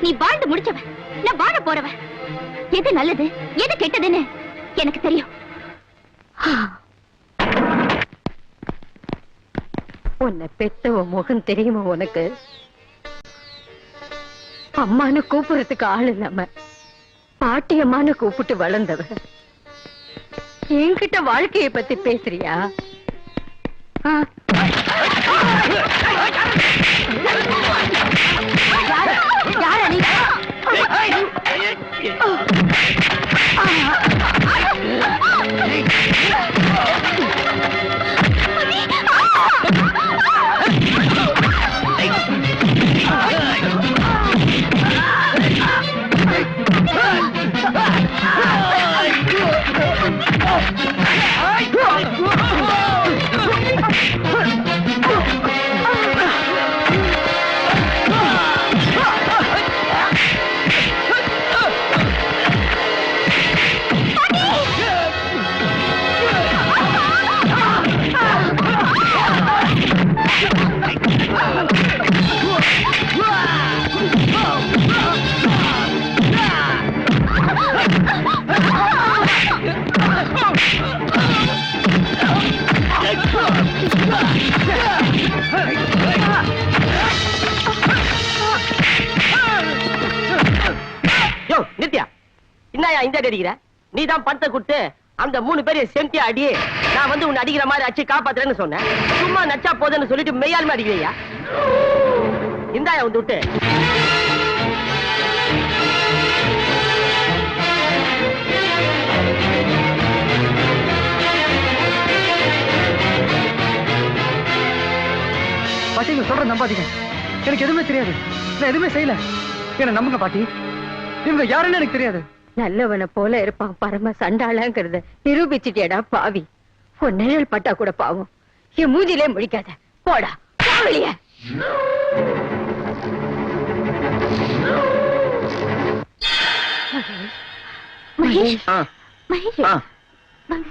நீ வாழ்ந்து முடிச்சவன், நான் வாழ போறவன். எது நல்லது எது கெட்டதுன்னு எனக்கு தெரியும். உன்னை பெத்தவ முகம் தெரியுமா உனக்கு? அம்மானு கூப்பிடுறதுக்கு ஆள் இல்லாம பாட்டி அம்மானு கூப்பிட்டு வளர்ந்தவ. என்கிட்ட வாழ்க்கையை பத்தி பேசுறியா? நீதான் பணத்தை கொடுத்து அந்த 3 பேரையும் செம்டியா அடி. நான் வந்து உன்னை அடிக்கிற மாதிரி அடிச்சு காப்பாத்துறேன்னு சொன்னேன். சும்மா நச்சா போதுன்னு சொல்லிட்டு மெய்யாலுமே அடிக்கிறியா? இந்தாயா வந்து விட்டு. பாட்டி சொல்ற நம்பாதீங்க. எனக்கு எதுவுமே தெரியாது. நான் எதுவுமே செய்யல. என்ன நம்புங்க பாட்டி. இவங்க யாருன்னு எனக்கு தெரியாது. நல்லவனை போல இருப்பான், பரம சண்டாளங்கிறத நிரூபிச்சுட்டேடா பாவி. உன் நிழல் பட்டா கூட பாவம். என் மூஞ்சிலே முழிக்காத. போடா வெளிய. மகேஷ், மகேஷ், வாங்க.